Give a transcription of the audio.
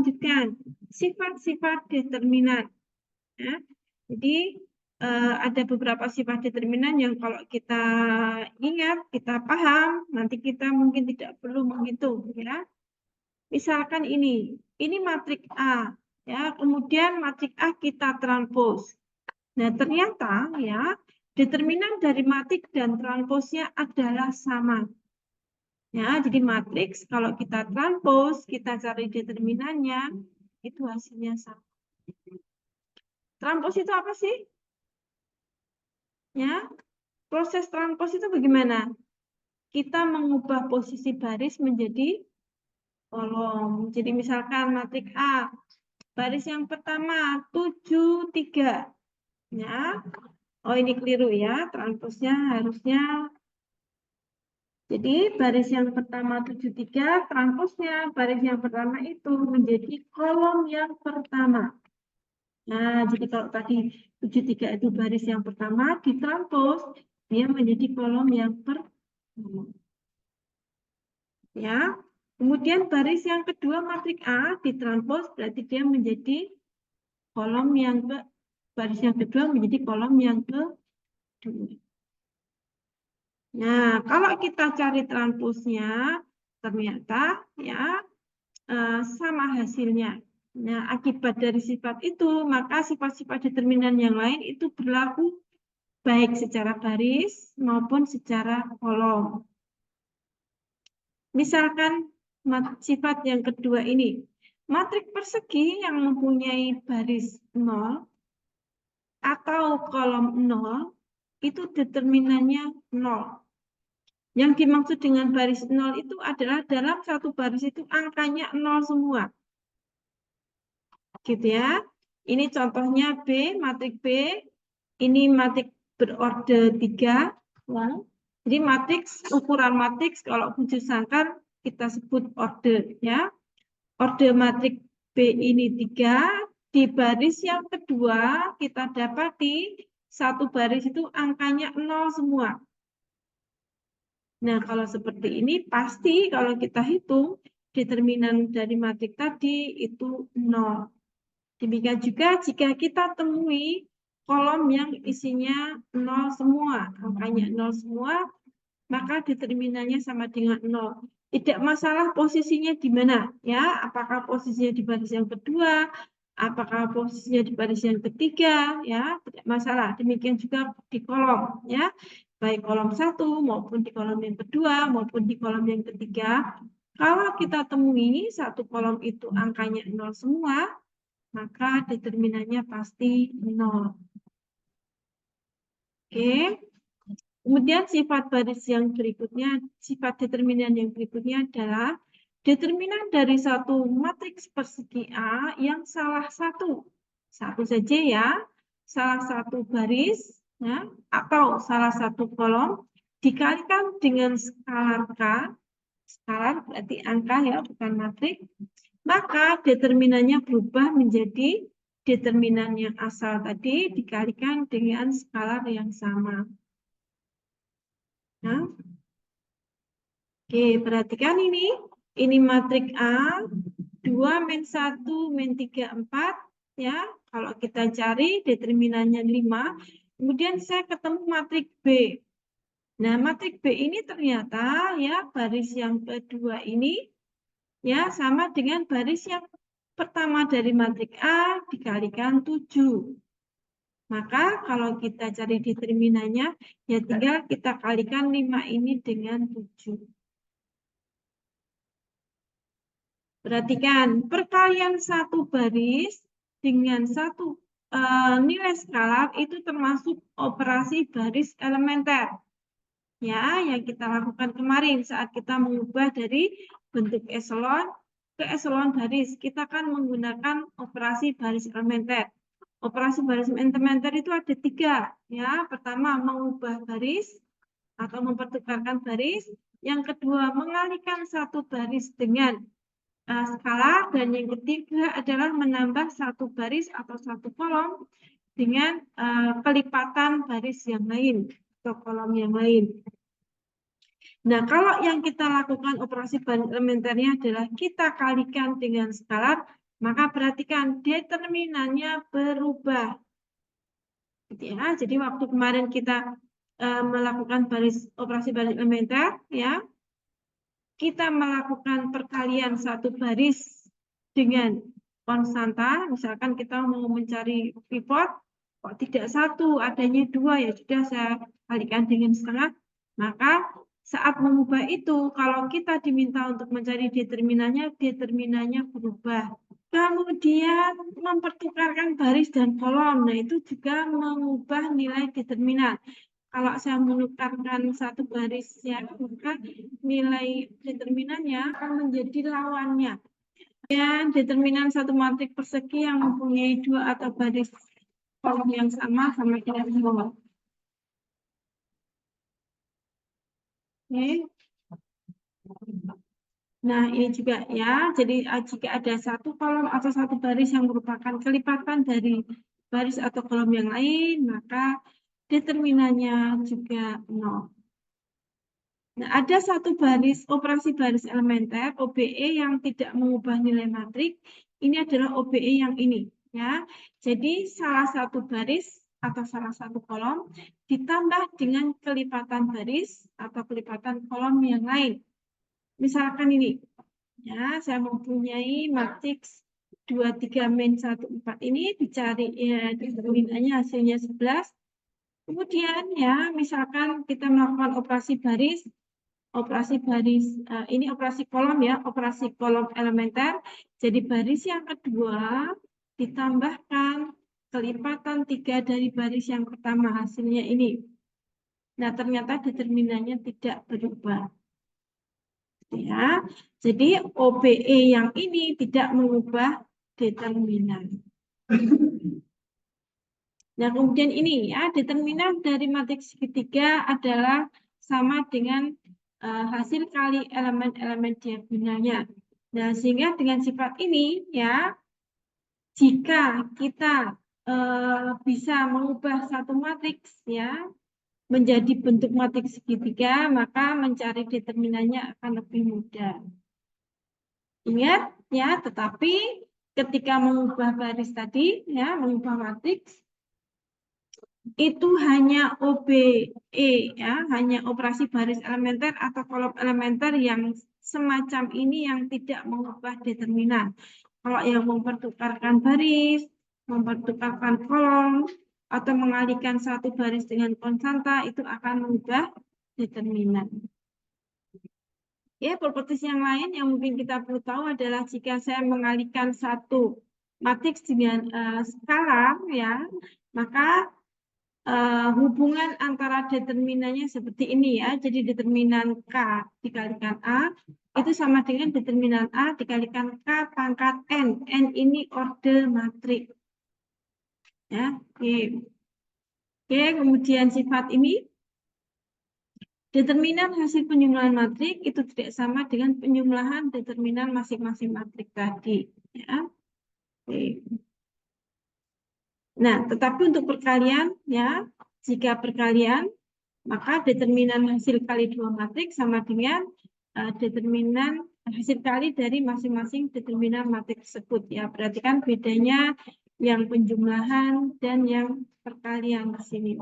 lanjutkan sifat-sifat determinan. Ya. Jadi ada beberapa sifat determinan yang kalau kita ingat, kita paham, nanti kita mungkin tidak perlu menghitung, ya. Misalkan ini matrik A, ya. Kemudian matrik A kita transpos. Nah, ternyata ya determinan dari matrik dan transposnya adalah sama. Ya, jadi matriks kalau kita transpos, kita cari determinannya, itu hasilnya sama. Transpos itu apa sih? Ya, proses transpos itu bagaimana? Kita mengubah posisi baris menjadi kolom. Jadi misalkan matrik A, baris yang pertama 7, 3. Ya. Oh, ini keliru ya, transposnya harusnya. Jadi baris yang pertama 73, transposnya baris yang pertama itu menjadi kolom yang pertama. Nah, jadi kalau tadi 73 itu baris yang pertama, ditranspos, dia menjadi kolom yang pertama. Ya. Kemudian baris yang kedua matrik A ditranspos, berarti dia menjadi kolom yang baris yang kedua menjadi kolom yang kedua. Nah, kalau kita cari transposnya, ternyata ya sama hasilnya. Nah, akibat dari sifat itu, maka sifat-sifat determinan yang lain itu berlaku baik secara baris maupun secara kolom. Misalkan sifat yang kedua ini, matrik persegi yang mempunyai baris 0 atau kolom 0, itu determinannya 0. Yang dimaksud dengan baris 0 itu adalah dalam satu baris itu angkanya 0 semua. Gitu ya. Ini contohnya B, matrik B. Ini matrik berorde 3. Ya. Jadi matriks, ukuran matriks kalau wujud sangkar kita sebut orde. Ya. Orde matrik B ini 3. Di baris yang kedua kita dapati satu baris itu angkanya 0 semua. Nah, kalau seperti ini pasti kalau kita hitung determinan dari matrik tadi itu 0. Demikian juga jika kita temui kolom yang isinya 0 semua, angkanya 0 semua, maka determinannya sama dengan 0. Tidak masalah posisinya di mana, ya. Apakah posisinya di baris yang kedua, apakah posisinya di baris yang ketiga, ya, tidak masalah. Demikian juga di kolom, ya. Baik kolom 1 maupun di kolom yang kedua maupun di kolom yang ketiga. Kalau kita temui satu kolom itu angkanya 0 semua, maka determinannya pasti 0. Oke. Kemudian sifat baris yang berikutnya, sifat determinan yang berikutnya adalah determinan dari satu matriks persegi A yang salah satu saja ya, salah satu baris ya, atau salah satu kolom dikalikan dengan skalar K, skalar berarti angka ya, bukan matrik, maka determinannya berubah menjadi determinan yang asal tadi dikalikan dengan skalar yang sama. Nah, oke, perhatikan ini matrik A, 2 min 1 min 3, 4, ya. Kalau kita cari determinannya 5, kemudian saya ketemu matrik B. Nah, matrik B ini ternyata ya baris yang kedua ini ya sama dengan baris yang pertama dari matrik A dikalikan 7. Maka kalau kita cari determinannya, ya tinggal kita kalikan 5 ini dengan 7. Perhatikan, perkalian satu baris dengan satu nilai skalar itu termasuk operasi baris elementer. Ya, yang kita lakukan kemarin saat kita mengubah dari bentuk eselon ke eselon baris. Kita akan menggunakan operasi baris elementer. Operasi baris elementer itu ada 3. Ya, pertama mengubah baris atau mempertukarkan baris. Yang kedua mengalihkan satu baris dengan skalar, dan yang ketiga adalah menambah satu baris atau satu kolom dengan kelipatan baris yang lain atau kolom yang lain. Nah, kalau yang kita lakukan operasi baris elementernya adalah kita kalikan dengan skalar, maka perhatikan determinannya berubah. Gitu ya. Jadi waktu kemarin kita melakukan operasi baris elementer, ya, kita melakukan perkalian satu baris dengan konstanta. Misalkan kita mau mencari pivot, kok tidak satu, adanya dua, ya sudah saya kalikan dengan setengah. Maka saat mengubah itu, kalau kita diminta untuk mencari determinannya berubah. Kemudian mempertukarkan baris dan kolom, nah itu juga mengubah nilai determinan. Kalau saya menukarkan satu baris, ya, maka nilai determinannya akan menjadi lawannya. Dan determinan satu matrik persegi yang mempunyai dua atau baris kolom yang sama dengan nol. Oke. Nah, ini juga ya, jadi jika ada satu kolom atau satu baris yang merupakan kelipatan dari baris atau kolom yang lain, maka determinannya juga 0. Nah, ada satu operasi baris elementer, OBE, yang tidak mengubah nilai matrik. Ini adalah OBE yang ini, ya. Jadi, salah satu baris atau salah satu kolom ditambah dengan kelipatan baris atau kelipatan kolom yang lain. Misalkan ini, ya, saya mempunyai matriks 23 min 14 ini, dicari ya, determinannya hasilnya 11. Kemudian ya, misalkan kita melakukan operasi baris, ini operasi kolom ya, operasi kolom elementer. Jadi baris yang kedua ditambahkan kelipatan 3 dari baris yang pertama, hasilnya ini. Nah, ternyata determinannya tidak berubah. Ya, jadi OBE yang ini tidak mengubah determinan. Nah, kemudian ini ya, determinan dari matriks segitiga adalah sama dengan hasil kali elemen-elemen diagonalnya. Nah, sehingga dengan sifat ini ya, jika kita bisa mengubah satu matriks ya menjadi bentuk matriks segitiga, maka mencari determinannya akan lebih mudah. Ingat ya, tetapi ketika mengubah baris tadi ya, mengubah matriks itu hanya OBE ya, hanya operasi baris elementer atau kolom elementer yang semacam ini yang tidak mengubah determinan. Kalau yang mempertukarkan baris, mempertukarkan kolom, atau mengalihkan satu baris dengan konstanta itu akan mengubah determinan. Ya, propertis yang lain yang mungkin kita perlu tahu adalah jika saya mengalihkan satu matriks dengan skalar ya, maka hubungan antara determinannya seperti ini ya. Jadi determinan K dikalikan A itu sama dengan determinan A dikalikan K pangkat N. N ini order matriks. Ya, oke. Oke, kemudian sifat ini determinan hasil penjumlahan matrik itu tidak sama dengan penjumlahan determinan masing-masing matrik tadi. Ya. Oke. Nah, tetapi untuk perkalian, ya, jika perkalian, maka determinan hasil kali dua matrik sama dengan determinan hasil kali dari masing-masing determinan matrik tersebut. Ya, perhatikan bedanya yang penjumlahan dan yang perkalian di sini.